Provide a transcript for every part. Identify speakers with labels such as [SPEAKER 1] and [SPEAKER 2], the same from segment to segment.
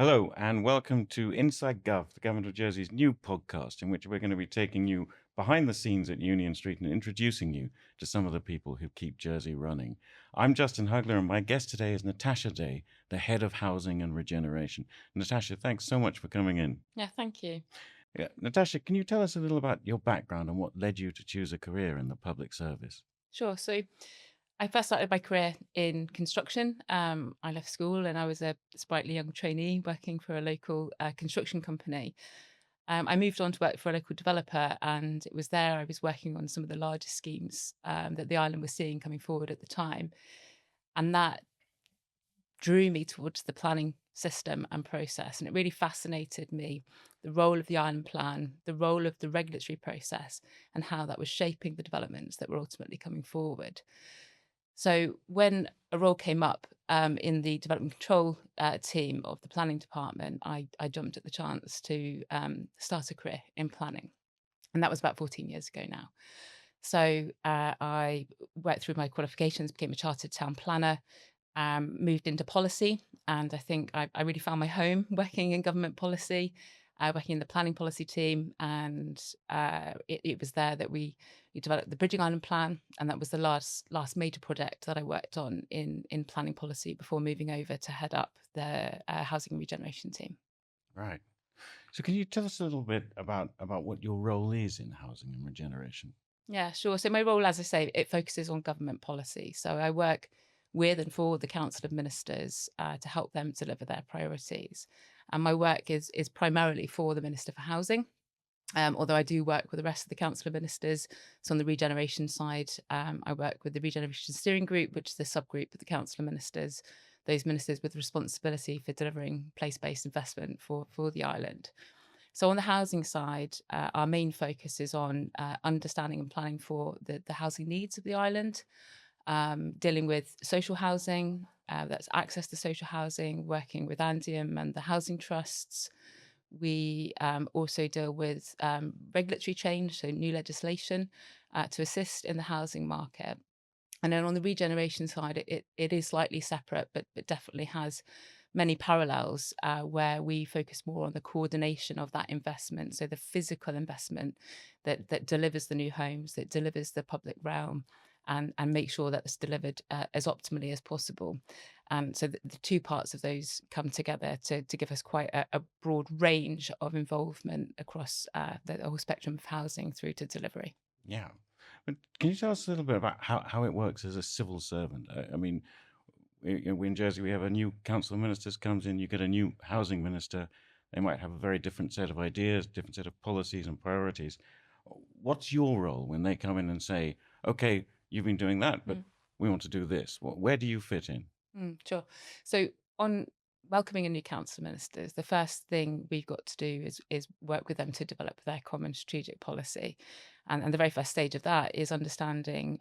[SPEAKER 1] Hello, and welcome to Inside Gov, the Government of Jersey's new podcast, in which we're going to be taking you behind the scenes at Union Street and introducing you to some of the people who keep Jersey running. I'm Justin Hugler, and my guest today is Natasha Day, the head of housing and regeneration. Natasha, thanks so much for coming in.
[SPEAKER 2] Yeah, thank you.
[SPEAKER 1] Yeah, Natasha, can you tell us a little about your background and what led you to choose a career in the public service?
[SPEAKER 2] Sure. So I first started my career in construction. I left school and I was a sprightly young trainee working for a local construction company. I moved on to work for a local developer, and it was there I was working on some of the largest schemes that the island was seeing coming forward at the time. And that drew me towards the planning system and process. And it really fascinated me the role of the island plan, the role of the regulatory process, and how that was shaping the developments that were ultimately coming forward. So when a role came up in the development control team of the planning department, I jumped at the chance to start a career in planning. And that was about 14 years ago now. So I worked through my qualifications, became a chartered town planner, moved into policy. And I think I really found my home working in government policy, working in the planning policy team. And it was there that we developed the Bridging Island Plan. And that was the last major project that I worked on in planning policy before moving over to head up the housing and regeneration team.
[SPEAKER 1] Right. So, can you tell us a little bit about what your role is in housing and regeneration?
[SPEAKER 2] Yeah, sure. So my role, as I say, it focuses on government policy. So I work with and for the Council of Ministers to help them deliver their priorities. And my work is primarily for the Minister for Housing. Although I do work with the rest of the Council of Ministers. So on the regeneration side, I work with the Regeneration Steering Group, which is the subgroup of the Council of Ministers, those ministers with responsibility for delivering place-based investment for the island. So on the housing side, our main focus is on understanding and planning for the housing needs of the island, dealing with social housing, that's access to social housing, working with Andium and the housing trusts. We also deal with regulatory change, so new legislation to assist in the housing market. And then on the regeneration side, it is slightly separate, but definitely has many parallels where we focus more on the coordination of that investment. So the physical investment that delivers the new homes, that delivers the public realm, and make sure that it's delivered as optimally as possible. And so the two parts of those come together to give us quite a broad range of involvement across the whole spectrum of housing through to delivery.
[SPEAKER 1] Yeah. But can you tell us a little bit about how it works as a civil servant? I mean, we in Jersey, we have a new council of ministers comes in, you get a new housing minister. They might have a very different set of ideas, different set of policies and priorities. What's your role when they come in and say, okay, you've been doing that, but we want to do this? Where do you fit in?
[SPEAKER 2] Sure. So on welcoming a new council of ministers, the first thing we've got to do is work with them to develop their common strategic policy, and the very first stage of that is understanding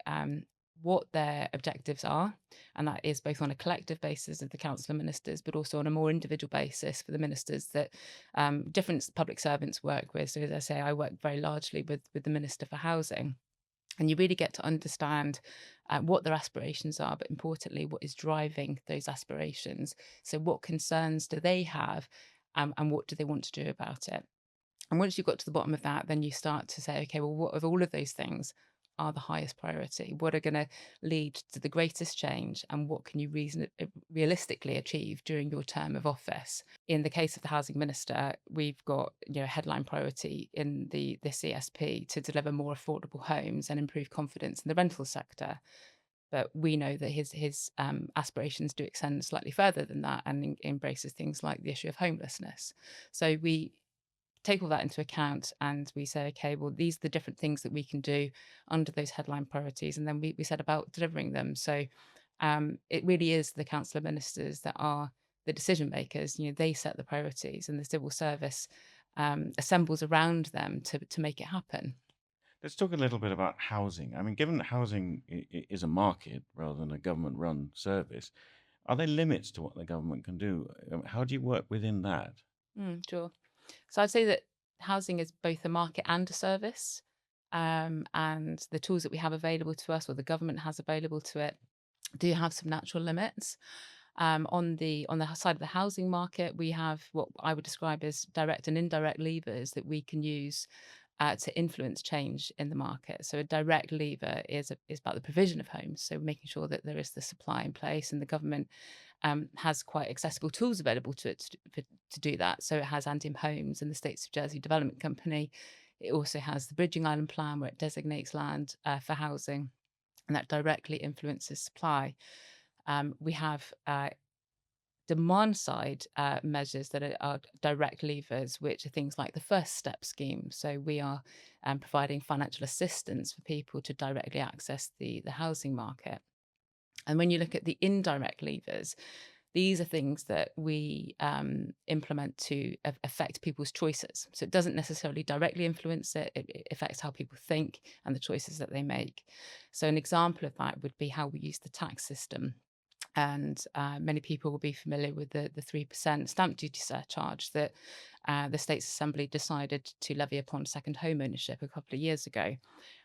[SPEAKER 2] what their objectives are, and that is both on a collective basis of the council of ministers, but also on a more individual basis for the ministers that different public servants work with. So as I say, I work very largely with the minister for housing. And you really get to understand what their aspirations are, but importantly, what is driving those aspirations. So, what concerns do they have, and what do they want to do about it? And once you've got to the bottom of that, then you start to say, okay, well, what of all of those things are the highest priority? What are going to lead to the greatest change? And what can you realistically achieve during your term of office? In the case of the housing minister, we've got headline priority in the CSP to deliver more affordable homes and improve confidence in the rental sector. But we know that his aspirations do extend slightly further than that and embraces things like the issue of homelessness. So we take all that into account and we say, okay, well, these are the different things that we can do under those headline priorities. And then we set about delivering them. So it really is the Council of Ministers that are the decision makers. They set the priorities and the civil service assembles around them to make it happen.
[SPEAKER 1] Let's talk a little bit about housing. I mean, given that housing is a market rather than a government run service, are there limits to what the government can do? How do you work within that?
[SPEAKER 2] Sure. So I'd say that housing is both a market and a service. And the tools that we have available to us, or the government has available to it, do have some natural limits. On the side of the housing market, we have what I would describe as direct and indirect levers that we can use to influence change in the market. So a direct lever is about the provision of homes, so making sure that there is the supply in place, and the government has quite accessible tools available to it to do that. So it has Antim Homes and the States of Jersey Development Company. It also has the Bridging Island Plan, where it designates land for housing, and that directly influences supply. We have demand side measures that are direct levers, which are things like the First Step scheme. So we are providing financial assistance for people to directly access the housing market. And when you look at the indirect levers, these are things that we implement to affect people's choices. So it doesn't necessarily directly influence it, it affects how people think and the choices that they make. So an example of that would be how we use the tax system. And many people will be familiar with the 3% stamp duty surcharge that the States Assembly decided to levy upon second home ownership a couple of years ago.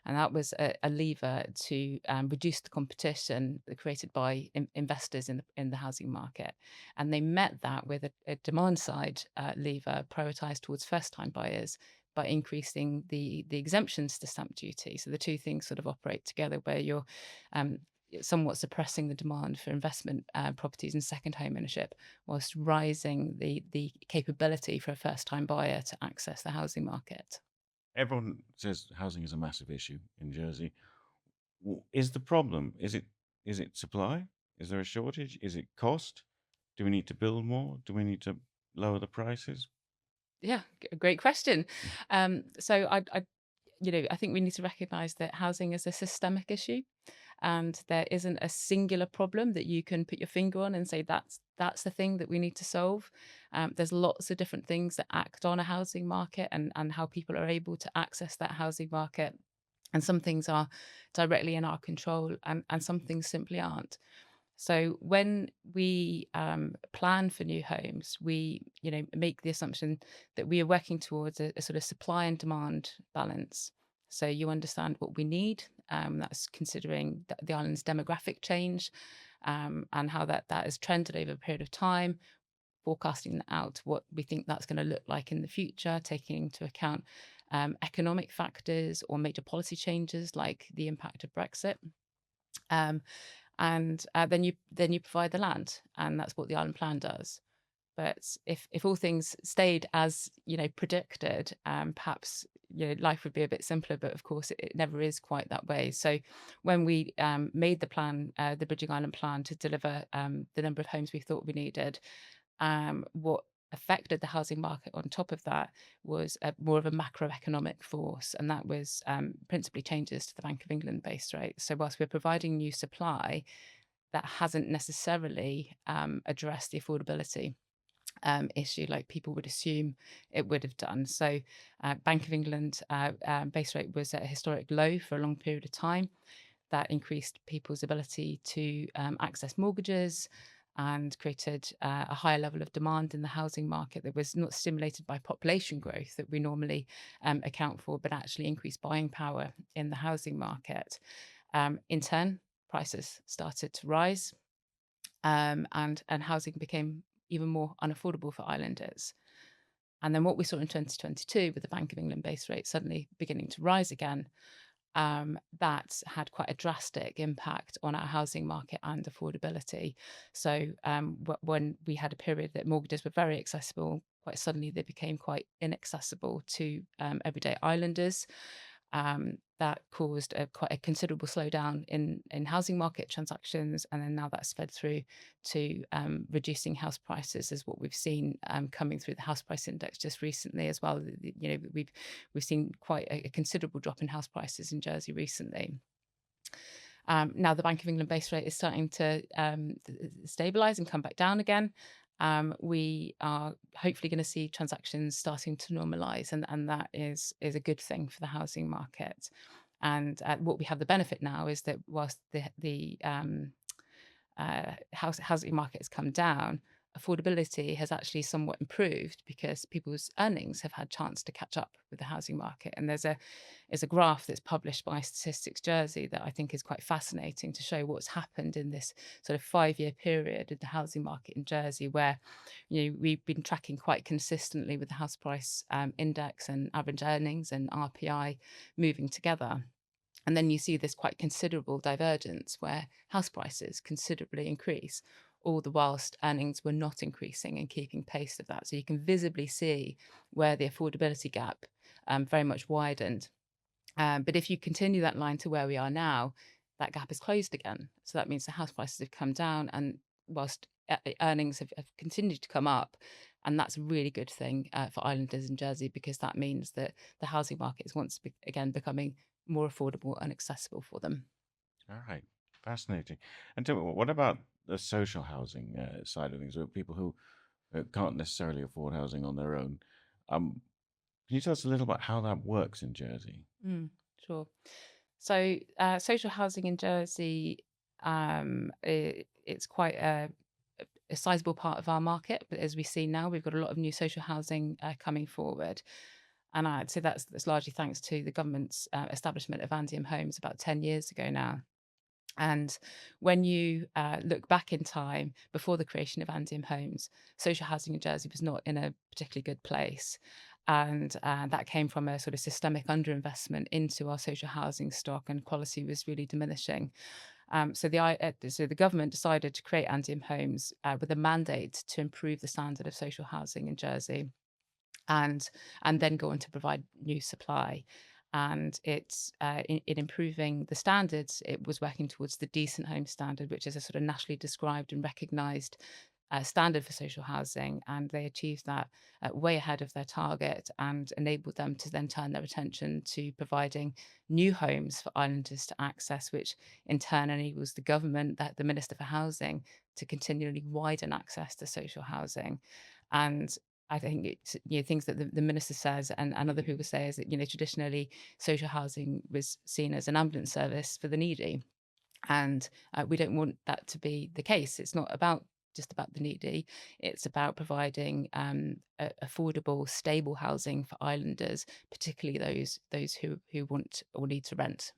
[SPEAKER 2] And that was a lever to reduce the competition created by investors in the housing market. And they met that with a demand side lever prioritized towards first time buyers by increasing the exemptions to stamp duty. So the two things sort of operate together, where you're um, somewhat suppressing the demand for investment properties and second home ownership, whilst rising the capability for a first time buyer to access the housing market.
[SPEAKER 1] Everyone says housing is a massive issue in Jersey. Is the problem? Is it supply? Is there a shortage? Is it cost? Do we need to build more? Do we need to lower the prices?
[SPEAKER 2] Yeah, great question. I think we need to recognise that housing is a systemic issue, and there isn't a singular problem that you can put your finger on and say that's the thing that we need to solve. There's lots of different things that act on a housing market, and how people are able to access that housing market. And some things are directly in our control, and some things simply aren't. So when we plan for new homes, we make the assumption that we are working towards a sort of supply and demand balance. So you understand what we need. That's considering the island's demographic change, and how that has trended over a period of time, forecasting out what we think that's going to look like in the future, taking into account economic factors or major policy changes like the impact of Brexit. Um, and then you provide the land, and that's what the island plan does. But if all things stayed as predicted, perhaps life would be a bit simpler. But of course, it never is quite that way. So when we made the plan, the Bridging Island plan, to deliver the number of homes we thought we needed, what affected the housing market on top of that was more of a macroeconomic force, and that was principally changes to the Bank of England base rate. So whilst we're providing new supply, that hasn't necessarily addressed the affordability issue like people would assume it would have done. So Bank of England base rate was at a historic low for a long period of time. That increased people's ability to access mortgages, and created a higher level of demand in the housing market that was not stimulated by population growth that we normally account for, but actually increased buying power in the housing market. In turn, prices started to rise, and housing became even more unaffordable for islanders. And then what we saw in 2022, with the Bank of England base rate suddenly beginning to rise again, that had quite a drastic impact on our housing market and affordability. So when we had a period that mortgages were very accessible, quite suddenly they became quite inaccessible to everyday islanders. That caused quite a considerable slowdown in housing market transactions, and then now that's fed through to reducing house prices, is what we've seen coming through the house price index just recently as well. We've seen quite a considerable drop in house prices in Jersey recently. Now the Bank of England base rate is starting to stabilise and come back down again. We are hopefully going to see transactions starting to normalise, and that is a good thing for the housing market. And what we have the benefit now is that whilst the housing market has come down, affordability has actually somewhat improved because people's earnings have had chance to catch up with the housing market. And there's a graph that's published by Statistics Jersey that I think is quite fascinating to show what's happened in this sort of 5-year period in the housing market in Jersey, where we've been tracking quite consistently with the house price index and average earnings and RPI moving together. And then you see this quite considerable divergence where house prices considerably increase, all the whilst earnings were not increasing and keeping pace of that. So you can visibly see where the affordability gap very much widened. But if you continue that line to where we are now, that gap is closed again. So that means the house prices have come down, and whilst earnings have continued to come up, and that's a really good thing for islanders in Jersey, because that means that the housing market is once again becoming more affordable and accessible for them.
[SPEAKER 1] All right, fascinating. And tell me, what about the social housing side of things? So people who can't necessarily afford housing on their own. Um, can you tell us a little about how that works in Jersey?
[SPEAKER 2] Mm, sure. So social housing in Jersey, it's quite a sizable part of our market. But as we see now, we've got a lot of new social housing coming forward. And I'd say that's largely thanks to the government's establishment of Andium Homes about 10 years ago now. And when you look back in time, before the creation of Andium Homes, social housing in Jersey was not in a particularly good place. And that came from a sort of systemic underinvestment into our social housing stock, and quality was really diminishing. So the government decided to create Andium Homes with a mandate to improve the standard of social housing in Jersey, and then go on to provide new supply. And it's in improving the standards, it was working towards the decent home standard, which is a sort of nationally described and recognised standard for social housing. And they achieved that way ahead of their target, and enabled them to then turn their attention to providing new homes for islanders to access, which in turn enables the government, that the Minister for Housing, to continually widen access to social housing. And I think it's, things that the minister says, and other people say, is that, traditionally social housing was seen as an ambulance service for the needy. And we don't want that to be the case. It's not about just about the needy. It's about providing affordable, stable housing for islanders, particularly those who want or need to rent.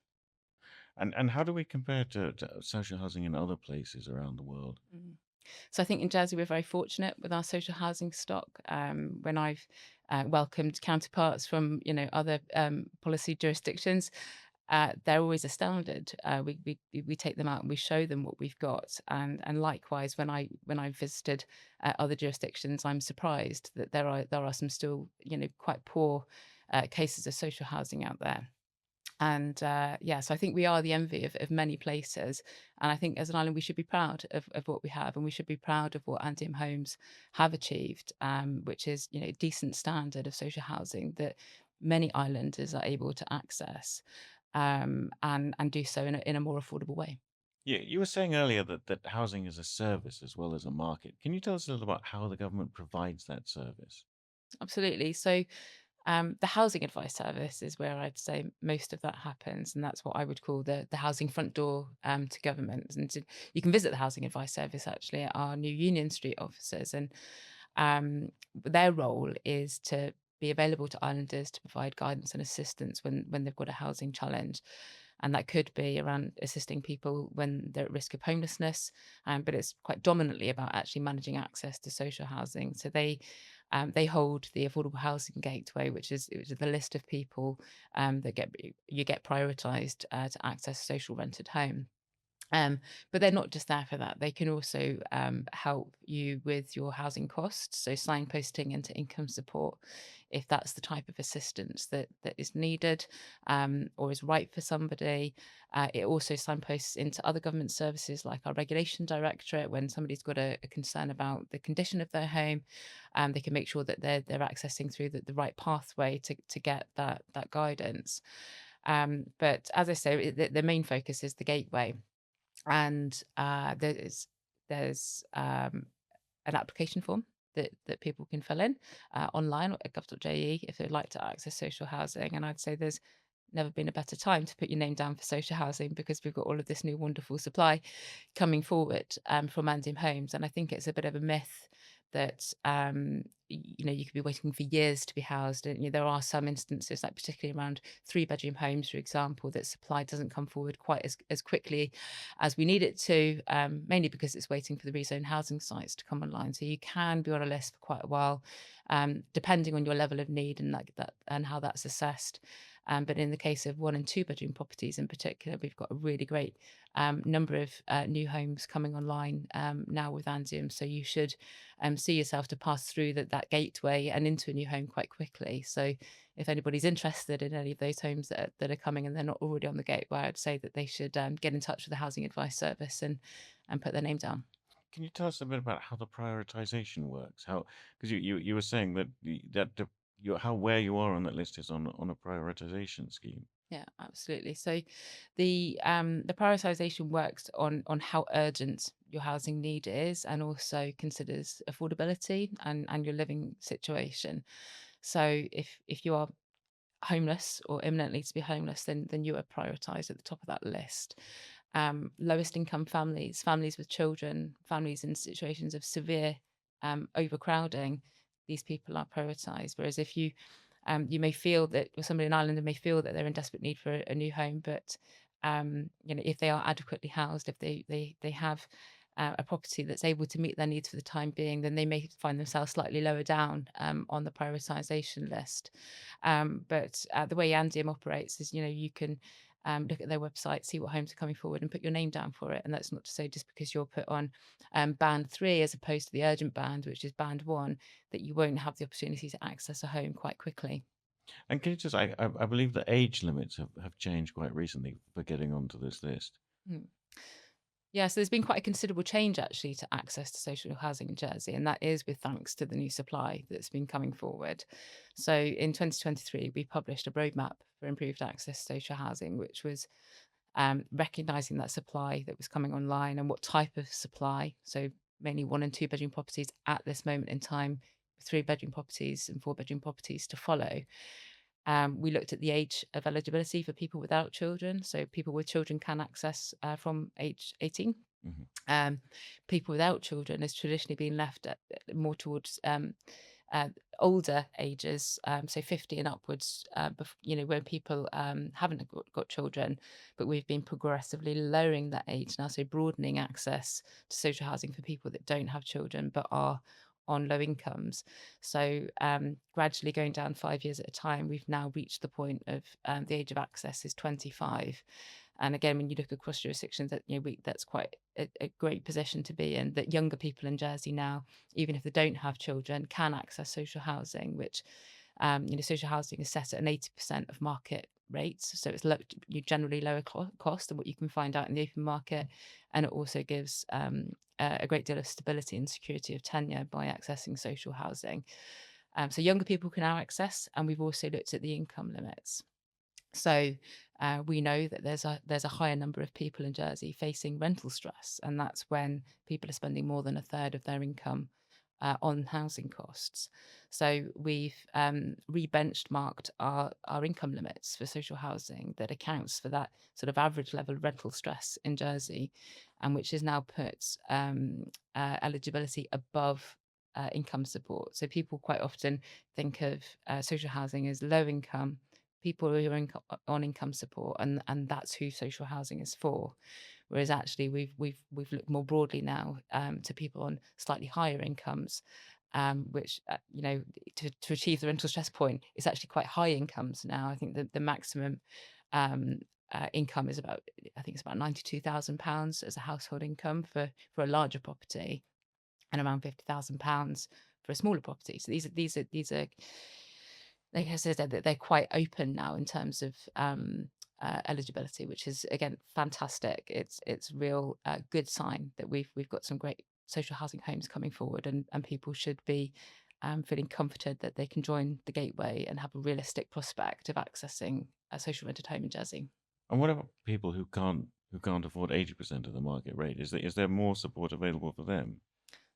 [SPEAKER 1] And how do we compare to social housing in other places around the world?
[SPEAKER 2] Mm. So I think in Jersey we're very fortunate with our social housing stock. When I've welcomed counterparts from other policy jurisdictions, they're always astounded. We take them out and we show them what we've got, and likewise when I visited other jurisdictions, I'm surprised that there are some still quite poor cases of social housing out there. And yeah, so I think we are the envy of many places. And I think as an island, we should be proud of what we have, and we should be proud of what Andium Homes have achieved, which is decent standard of social housing that many islanders are able to access, and do so in a more affordable way.
[SPEAKER 1] Yeah, you were saying earlier that housing is a service as well as a market. Can you tell us a little about how the government provides that service?
[SPEAKER 2] Absolutely. So the housing advice service is where I'd say most of that happens, and that's what I would call the housing front door to government. And you can visit the housing advice service actually at our new Union Street offices, and their role is to be available to islanders to provide guidance and assistance when they've got a housing challenge. And that could be around assisting people when they're at risk of homelessness, but it's quite dominantly about actually managing access to social housing. So they hold the affordable housing gateway, which is the list of people that get prioritised to access a social rented home. Um, but they're not just there for that. They can also help you with your housing costs, so signposting into income support, if that's the type of assistance that is needed or is right for somebody. It also signposts into other government services like our regulation directorate when somebody's got a concern about the condition of their home. They can make sure that they're accessing through the right pathway to get that guidance. But as I say, the main focus is the gateway, and there's an application form that people can fill in online at gov.je if they'd like to access social housing. And I'd say there's never been a better time to put your name down for social housing, because we've got all of this new wonderful supply coming forward from Andium Homes. And I think it's a bit of a myth that you could be waiting for years to be housed. And there are some instances, like particularly around 3-bedroom homes, for example, that supply doesn't come forward quite as quickly as we need it to, mainly because it's waiting for the rezone housing sites to come online. So you can be on a list for quite a while, depending on your level of need and like that and how that's assessed. But in the case of 1 and 2 bedroom properties in particular, we've got a really great number of new homes coming online now with Anzium. So you should see yourself to pass through that gateway and into a new home quite quickly. So if anybody's interested in any of those homes that are coming and they're not already on the gateway, I'd say that they should get in touch with the Housing Advice Service and put their name down.
[SPEAKER 1] Can you tell us a bit about how the prioritization works? How, because you were saying that how where you are on that list is on a prioritization scheme.
[SPEAKER 2] Yeah, absolutely. So the prioritization works on how urgent your housing need is, and also considers affordability and your living situation. So if you are homeless or imminently to be homeless, then you are prioritized at the top of that list. Lowest income families, families with children, families in situations of severe overcrowding, these people are prioritized. Whereas if you may feel that, or somebody in Ireland may feel that they're in desperate need for a new home, but if they are adequately housed, if they have a property that's able to meet their needs for the time being, then they may find themselves slightly lower down on the prioritization list. But the way Andium operates is, you can look at their website, see what homes are coming forward, and put your name down for it. And that's not to say just because you're put on band 3 as opposed to the urgent band, which is band 1, that you won't have the opportunity to access a home quite quickly.
[SPEAKER 1] And can you just, I believe the age limits have changed quite recently for getting onto this list.
[SPEAKER 2] Mm. Yeah, so there's been quite a considerable change actually to access to social housing in Jersey, and that is with thanks to the new supply that's been coming forward. So in 2023, we published a roadmap for improved access to social housing, which was recognizing that supply that was coming online and what type of supply. So mainly 1 and 2 bedroom properties at this moment in time, 3-bedroom properties and 4-bedroom properties to follow. We looked at the age of eligibility for people without children. So people with children can access from age 18.
[SPEAKER 1] Hmm.
[SPEAKER 2] Um, People without children has traditionally been left more towards uh, older ages, so 50 and upwards, when people haven't got children, but we've been progressively lowering that age now, so broadening access to social housing for people that don't have children but are on low incomes. So gradually going down 5 years at a time, we've now reached the point of the age of access is 25. And again, when you look across jurisdictions, that's quite a great position to be in. That younger people in Jersey now, even if they don't have children, can access social housing, which social housing is set at an 80% of market rates, so it's generally lower cost than what you can find out in the open market, and it also gives a great deal of stability and security of tenure by accessing social housing. So younger people can now access, and we've also looked at the income limits. So we know that there's a higher number of people in Jersey facing rental stress, and that's when people are spending more than a third of their income on housing costs. So we've re-benchmarked our income limits for social housing that accounts for that sort of average level of rental stress in Jersey, and which has now put eligibility above income support. So people quite often think of social housing as low income people who are on income support, and that's who social housing is for. Whereas actually we've looked more broadly now to people on slightly higher incomes, which to achieve the rental stress point is actually quite high incomes now. I think the maximum um, income is about £92,000 as a household income for a larger property, and around £50,000 for a smaller property. So these are like I said, that they're quite open now in terms of eligibility, which is again fantastic. It's real good sign that we've got some great social housing homes coming forward, and people should be feeling comforted that they can join the gateway and have a realistic prospect of accessing a social rented home in Jersey.
[SPEAKER 1] And what about people who can't afford 80% of the market rate? Is there more support available for them?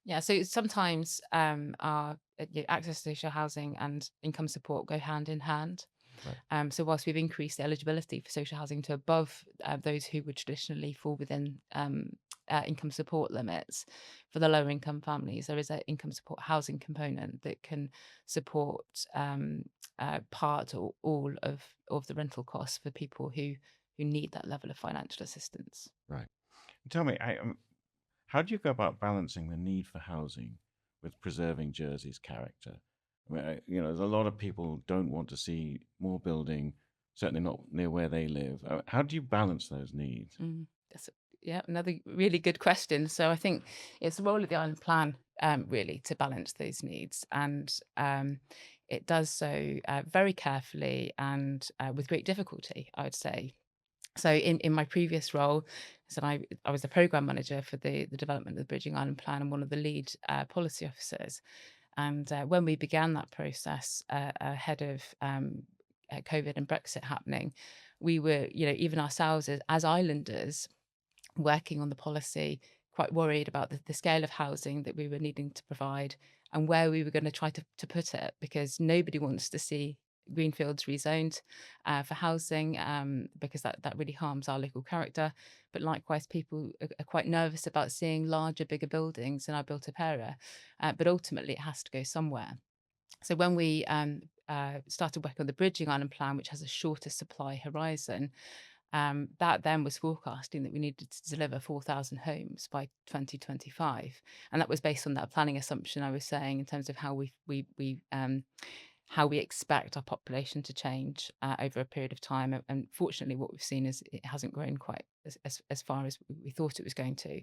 [SPEAKER 2] Yeah, so sometimes our access to social housing and income support go hand in hand.
[SPEAKER 1] Right.
[SPEAKER 2] So whilst we've increased the eligibility for social housing to above those who would traditionally fall within income support limits, for the lower income families, there is an income support housing component that can support part or all of the rental costs for people who need that level of financial assistance.
[SPEAKER 1] Right. Tell me, how do you go about balancing the need for housing with preserving Jersey's character? I mean, there's a lot of people don't want to see more building, certainly not near where they live. How do you balance those needs?
[SPEAKER 2] That's yeah, another really good question. So I think it's the role of the island plan really to balance those needs, and it does so very carefully and with great difficulty, I would say. So in my previous role, so I was the program manager for the development of the Bridging Island Plan and one of the lead policy officers. And when we began that process ahead of COVID and Brexit happening, we were, even ourselves as islanders working on the policy, quite worried about the scale of housing that we were needing to provide and where we were going to try to put it, because nobody wants to see greenfields rezoned for housing, because that really harms our local character. But likewise, people are quite nervous about seeing larger, bigger buildings in our built-up area. But ultimately, it has to go somewhere. So when we started working on the Bridging Island Plan, which has a shorter supply horizon, that then was forecasting that we needed to deliver 4,000 homes by 2025, and that was based on that planning assumption I was saying in terms of how we expect our population to change over a period of time. And fortunately, what we've seen is it hasn't grown quite as far as we thought it was going to.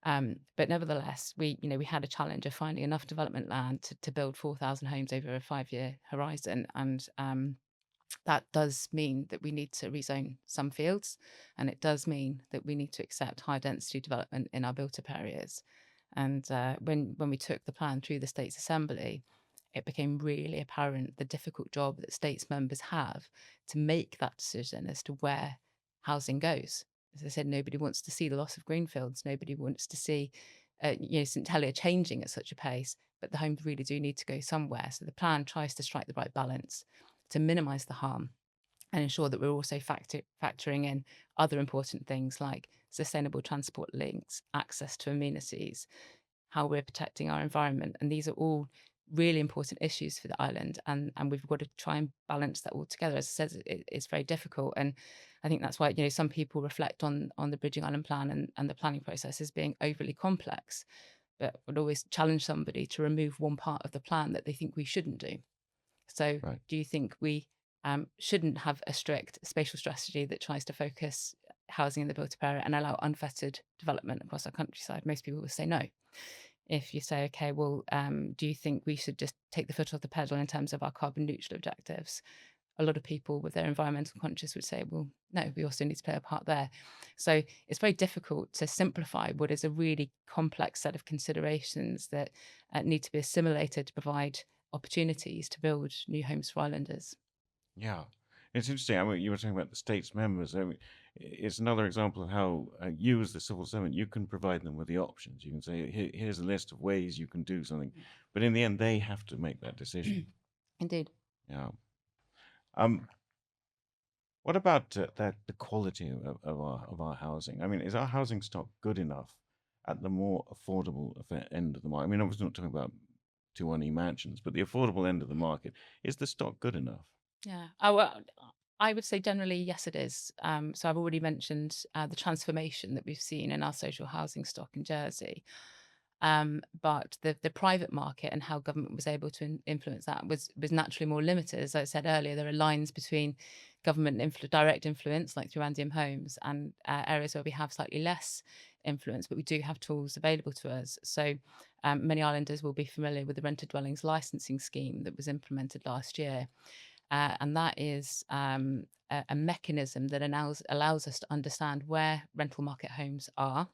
[SPEAKER 2] But nevertheless, we had a challenge of finding enough development land to build 4,000 homes over a 5-year horizon, and that does mean that we need to rezone some fields, and it does mean that we need to accept high density development in our built up areas. And when we took the plan through the States Assembly, it became really apparent the difficult job that states members have to make that decision as to where housing goes. As I said, nobody wants to see the loss of greenfields. Nobody wants to see, St Helier changing at such a pace. But the homes really do need to go somewhere. So the plan tries to strike the right balance to minimise the harm and ensure that we're also factoring in other important things like sustainable transport links, access to amenities, how we're protecting our environment. And these are all really important issues for the island. And we've got to try and balance that all together. As I said, it's very difficult. And I think that's why, some people reflect on the Bridging Island Plan and the planning process as being overly complex, but would always challenge somebody to remove one part of the plan that they think we shouldn't do. So,
[SPEAKER 1] Right.
[SPEAKER 2] do you think we shouldn't have a strict spatial strategy that tries to focus housing in the built-up area and allow unfettered development across our countryside? Most people will say no. If you say, okay, well, do you think we should just take the foot off the pedal in terms of our carbon neutral objectives? A lot of people with their environmental conscious would say, well, no, we also need to play a part there. So it's very difficult to simplify what is a really complex set of considerations that need to be assimilated to provide opportunities to build new homes for islanders.
[SPEAKER 1] Yeah. It's interesting. I mean, you were talking about the state's members. I mean, it's another example of how you, as the civil servant, you can provide them with the options. You can say, here's a list of ways you can do something. But in the end, they have to make that decision.
[SPEAKER 2] Indeed.
[SPEAKER 1] Yeah. Um, what about the quality of our housing? I mean, is our housing stock good enough at the more affordable end of the market? I mean, obviously not talking about 2-1E mansions, but the affordable end of the market. Is the stock good enough?
[SPEAKER 2] Yeah. Oh, well, I would say generally, yes, it is. So I've already mentioned the transformation that we've seen in our social housing stock in Jersey. But the private market and how government was able to influence that was naturally more limited. As I said earlier, there are lines between government direct influence, like through Andium Homes, and areas where we have slightly less influence, but we do have tools available to us. So many islanders will be familiar with the rented dwellings licensing scheme that was implemented last year. And that is a mechanism that allows us to understand where rental market homes are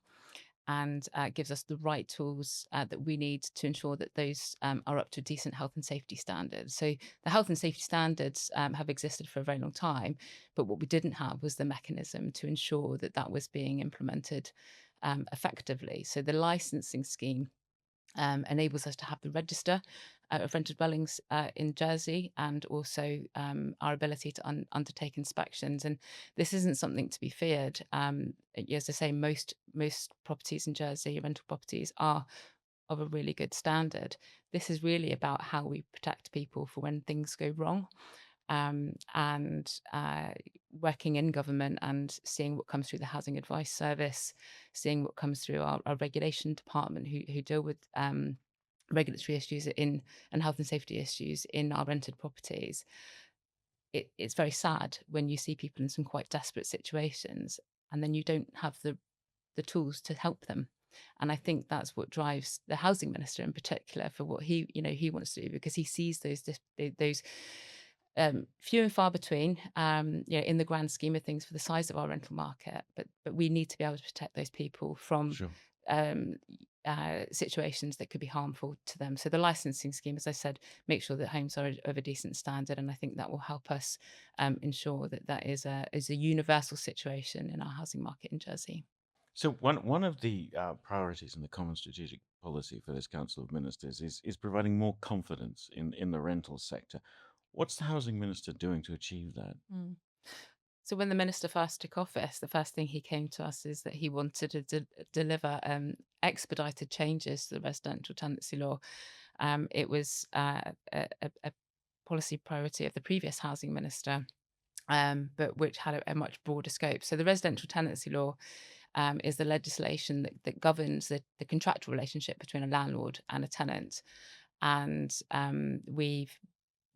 [SPEAKER 2] and gives us the right tools that we need to ensure that those are up to decent health and safety standards. So the health and safety standards have existed for a very long time, but what we didn't have was the mechanism to ensure that that was being implemented effectively. So the licensing scheme enables us to have the register of rented dwellings in Jersey, and also our ability to undertake inspections. And this isn't something to be feared. As I say, most properties in Jersey, rental properties, are of a really good standard. This is really about how we protect people for when things go wrong. And working in government and seeing what comes through the Housing Advice Service, seeing what comes through our regulation department, who deal with regulatory issues in and health and safety issues in our rented properties. It's very sad when you see people in some quite desperate situations, and then you don't have the tools to help them. And I think that's what drives the housing minister in particular for what he wants to do, because he sees those few and far between, in the grand scheme of things for the size of our rental market. But we need to be able to protect those people from
[SPEAKER 1] Sure.
[SPEAKER 2] um, situations that could be harmful to them. So the licensing scheme, as I said, make sure that homes are of a decent standard, and I think that will help us ensure that that is a universal situation in our housing market in Jersey.
[SPEAKER 1] So one of the priorities in the Common Strategic Policy for this Council of Ministers is providing more confidence in the rental sector. What's the housing minister doing to achieve that?
[SPEAKER 2] Mm. So when the minister first took office, the first thing he came to us is that he wanted to deliver expedited changes to the residential tenancy law. It was a policy priority of the previous housing minister, but which had a much broader scope. So the residential tenancy law is the legislation that governs the contractual relationship between a landlord and a tenant. And we've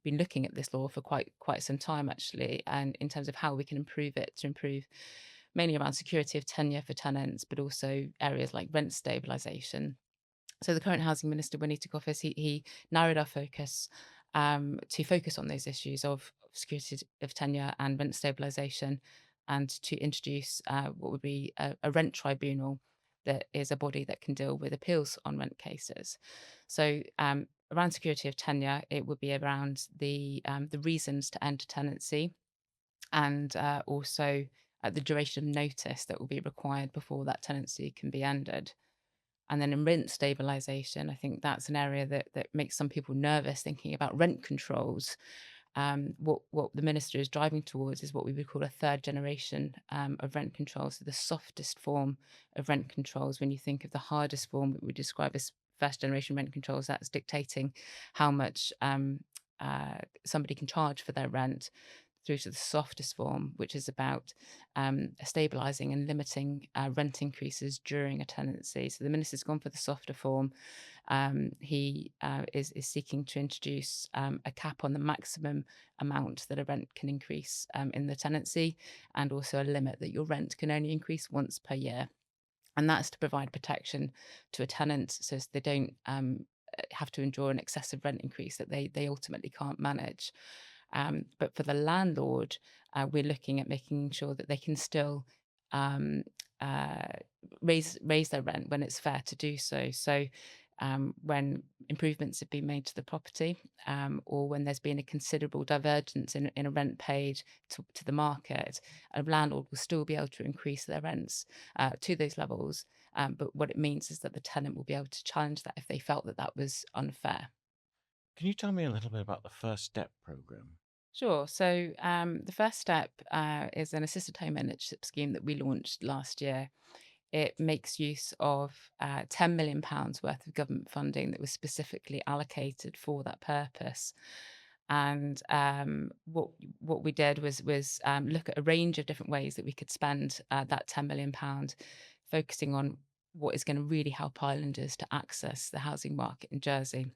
[SPEAKER 2] been looking at this law for quite some time, actually, and in terms of how we can improve it, to improve mainly around security of tenure for tenants, but also areas like rent stabilisation. So the current housing minister, when he took office, he narrowed our focus to focus on those issues of security of tenure and rent stabilisation, and to introduce what would be a rent tribunal, that is a body that can deal with appeals on rent cases. So around security of tenure, it would be around the reasons to end tenancy, and also the duration of notice that will be required before that tenancy can be ended. And then in rent stabilisation, I think that's an area that makes some people nervous thinking about rent controls. What the minister is driving towards is what we would call a third generation of rent controls, so the softest form of rent controls. When you think of the hardest form that we describe as first generation rent controls, that's dictating how much somebody can charge for their rent, through to the softest form, which is about stabilising and limiting rent increases during a tenancy. So the minister's gone for the softer form. He is seeking to introduce a cap on the maximum amount that a rent can increase in the tenancy, and also a limit that your rent can only increase once per year. And that's to provide protection to a tenant, so they don't have to endure an excessive rent increase that they ultimately can't manage. But for the landlord, we're looking at making sure that they can still um, uh, raise their rent when it's fair to do so. So when improvements have been made to the property, or when there's been a considerable divergence in a rent paid to the market, a landlord will still be able to increase their rents to those levels. But what it means is that the tenant will be able to challenge that if they felt that that was unfair.
[SPEAKER 1] Can you tell me a little bit about the First Step program?
[SPEAKER 2] Sure. So the first step is an assisted home ownership scheme that we launched last year. It makes use of £10 million worth of government funding that was specifically allocated for that purpose. And what we did was look at a range of different ways that we could spend that £10 million, focusing on what is going to really help islanders to access the housing market in Jersey.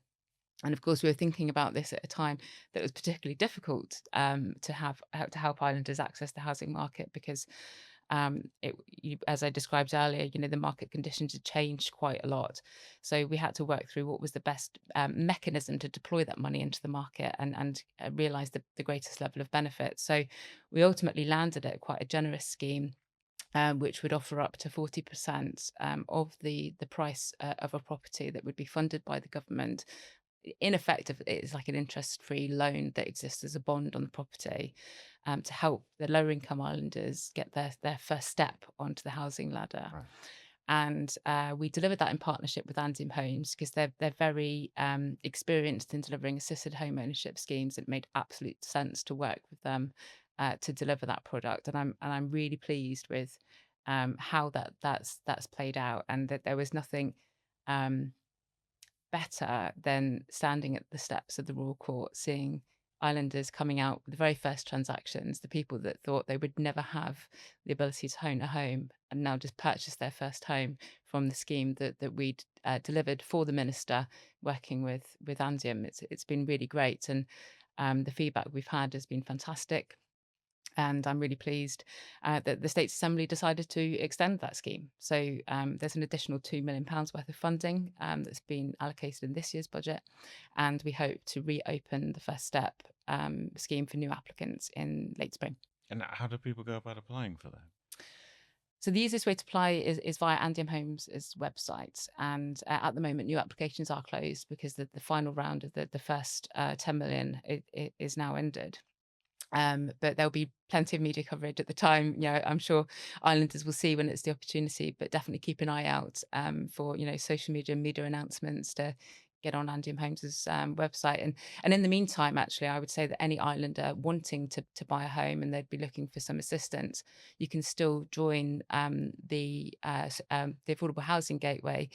[SPEAKER 2] And of course, we were thinking about this at a time that was particularly difficult to help islanders access the housing market, because as I described earlier, the market conditions had changed quite a lot. So we had to work through what was the best mechanism to deploy that money into the market, and realise the greatest level of benefit. So we ultimately landed at quite a generous scheme, which would offer up to 40% of the price of a property that would be funded by the government. In effect, it's like an interest-free loan that exists as a bond on the property, to help the lower income islanders get their first step onto the housing ladder.
[SPEAKER 1] Right.
[SPEAKER 2] And we delivered that in partnership with Andium Homes because they're very experienced in delivering assisted home ownership schemes. It made absolute sense to work with them to deliver that product, and I'm really pleased with how that's played out, and that there was nothing um, better than standing at the steps of the Royal Court, seeing islanders coming out with the very first transactions, the people that thought they would never have the ability to own a home and now just purchase their first home from the scheme that we'd delivered for the minister, working with Andium. It's been really great, and the feedback we've had has been fantastic. And I'm really pleased that the States Assembly decided to extend that scheme. So there's an additional £2 million worth of funding that's been allocated in this year's budget. And we hope to reopen the First Step scheme for new applicants in late spring.
[SPEAKER 1] And how do people go about applying for that?
[SPEAKER 2] So the easiest way to apply is via Andium Homes' website. And at the moment, new applications are closed because the final round of the first 10 million is now ended. But there'll be plenty of media coverage at the time. I'm sure islanders will see when it's the opportunity, but definitely keep an eye out for social media announcements to get on Andium Homes' website. And in the meantime, actually, I would say that any islander wanting to buy a home and they'd be looking for some assistance, you can still join the Affordable Housing Gateway,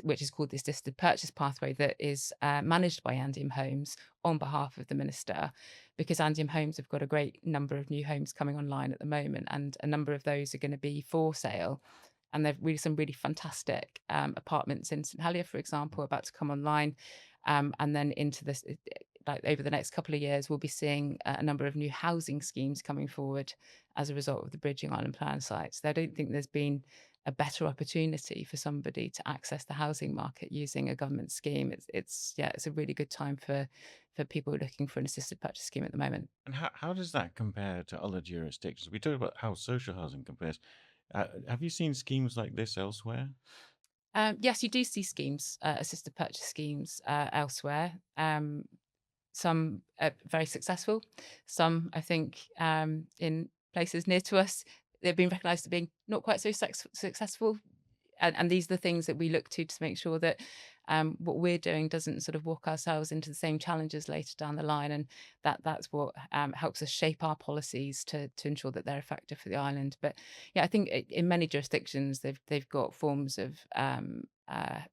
[SPEAKER 2] which is called the Assisted Purchase Pathway, that is managed by Andium Homes on behalf of the minister, because Andium Homes have got a great number of new homes coming online at the moment, and a number of those are going to be for sale. And they've really some really fantastic apartments in St Helier, for example, about to come online. And then into this, like over the next couple of years, we'll be seeing a number of new housing schemes coming forward as a result of the Bridging Island Plan sites. I don't think there's been a better opportunity for somebody to access the housing market using a government scheme. It's a really good time for people looking for an assisted purchase scheme at the moment.
[SPEAKER 1] And how does that compare to other jurisdictions? We talked about how social housing compares. Have you seen schemes like this elsewhere?
[SPEAKER 2] Yes, you do see schemes, assisted purchase schemes elsewhere. Some are very successful. Some, I think, in places near to us, they've been recognised as being not quite so successful. And these are the things that we look to make sure that what we're doing doesn't sort of walk ourselves into the same challenges later down the line, and that's what helps us shape our policies to ensure that they're effective for the island. But yeah, I think in many jurisdictions they've got forms of kind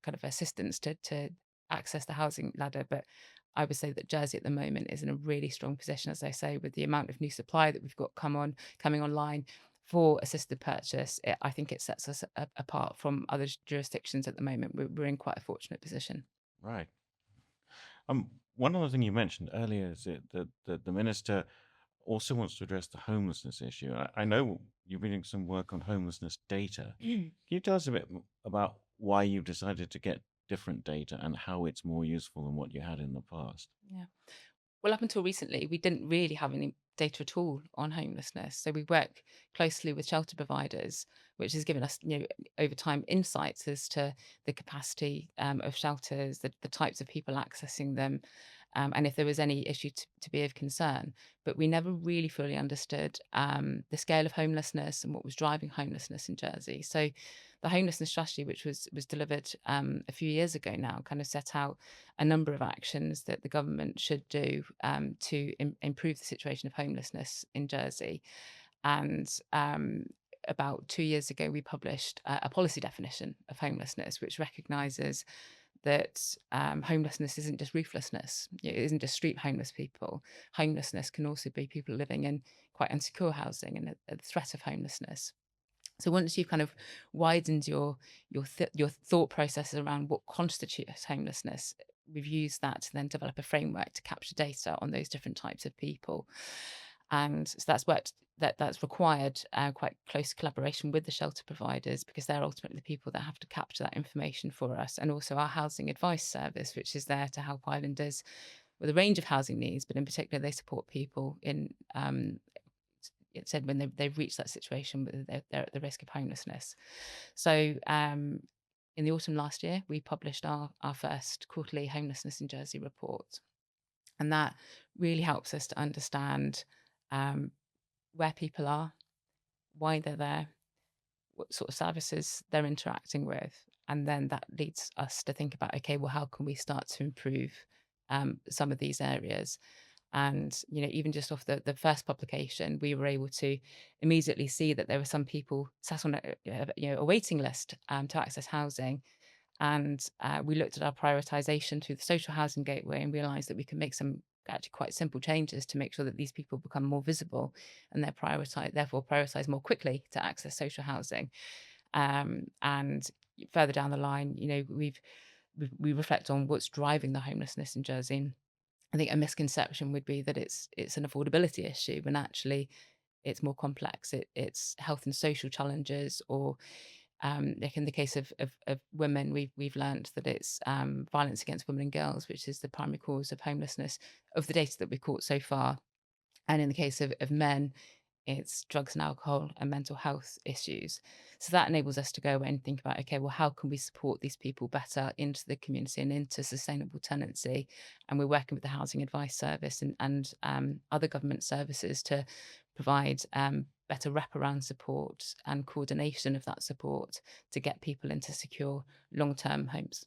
[SPEAKER 2] of assistance to access the housing ladder, but I would say that Jersey at the moment is in a really strong position, as I say, with the amount of new supply that we've got coming online for assisted purchase. I think it sets us apart from other jurisdictions at the moment. We're in quite a fortunate position.
[SPEAKER 1] Right. One other thing you mentioned earlier is that the minister also wants to address the homelessness issue. I know you've been doing some work on homelessness data. Can you tell us a bit about why you've decided to get different data and how it's more useful than what you had in the past?
[SPEAKER 2] Yeah. Well, up until recently, we didn't really have any data at all on homelessness. So we work closely with shelter providers, which has given us, over time, insights as to the capacity of shelters, the types of people accessing them, and if there was any issue to be of concern. But we never really fully understood the scale of homelessness and what was driving homelessness in Jersey. So the homelessness strategy, which was delivered a few years ago now, kind of set out a number of actions that the government should do to improve the situation of homelessness in Jersey. And about 2 years ago, we published a policy definition of homelessness, which recognises that homelessness isn't just rooflessness. It isn't just street homeless people. Homelessness can also be people living in quite insecure housing and at the threat of homelessness. So once you've kind of widened your thought processes around what constitutes homelessness, we've used that to then develop a framework to capture data on those different types of people. And so that's worked. That's required quite close collaboration with the shelter providers, because they're ultimately the people that have to capture that information for us, and also our housing advice service, which is there to help islanders with a range of housing needs, but in particular they support people in it said when they've reached that situation where they're at the risk of homelessness. So in the autumn last year, we published our first quarterly homelessness in Jersey report. And that really helps us to understand where people are, why they're there, what sort of services they're interacting with. And then that leads us to think about, okay, well, how can we start to improve some of these areas? And even just off the first publication, we were able to immediately see that there were some people sat on a waiting list to access housing. And we looked at our prioritization through the social housing gateway and realized that we can make some actually quite simple changes to make sure that these people become more visible and therefore prioritize more quickly to access social housing. And further down the line, we reflect on what's driving the homelessness in Jersey. And I think a misconception would be that it's an affordability issue when actually it's more complex. It's health and social challenges, or like in the case of women, we've learned that it's violence against women and girls, which is the primary cause of homelessness of the data that we've caught so far. And in the case of men, it's drugs and alcohol and mental health issues. So that enables us to go away and think about, okay, well, how can we support these people better into the community and into sustainable tenancy? And we're working with the Housing Advice Service and other government services to provide better wraparound support and coordination of that support to get people into secure long-term homes.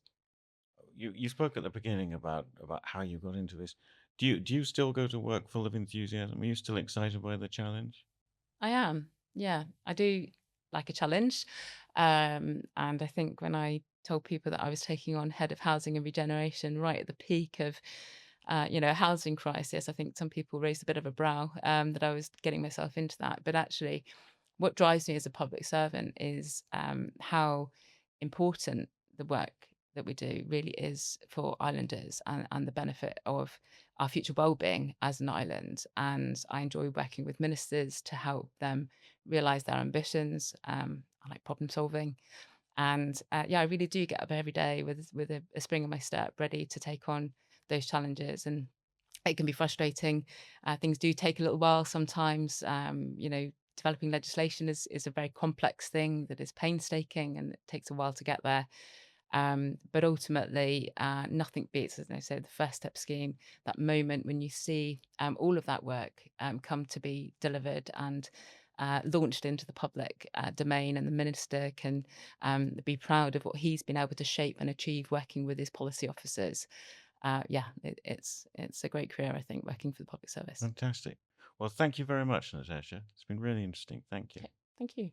[SPEAKER 1] You spoke at the beginning about how you got into this. Do you still go to work full of enthusiasm? Are you still excited by the challenge?
[SPEAKER 2] I am. Yeah, I do like a challenge. And I think when I told people that I was taking on head of housing and regeneration right at the peak of, a housing crisis, I think some people raised a bit of a brow that I was getting myself into that. But actually, what drives me as a public servant is how important the work that we do really is for islanders and the benefit of our future well-being as an island. And I enjoy working with ministers to help them realize their ambitions. I like problem solving. And yeah, I really do get up every day with a spring in my step, ready to take on those challenges. And it can be frustrating. Things do take a little while sometimes. Developing legislation is a very complex thing that is painstaking and it takes a while to get there. But ultimately, nothing beats, as I say, the first step scheme, that moment when you see all of that work come to be delivered and launched into the public domain, and the minister can be proud of what he's been able to shape and achieve working with his policy officers. Yeah, it's a great career, I think, working for the public service.
[SPEAKER 1] Fantastic. Well, thank you very much, Natasha. It's been really interesting. Thank you.
[SPEAKER 2] Okay, thank you.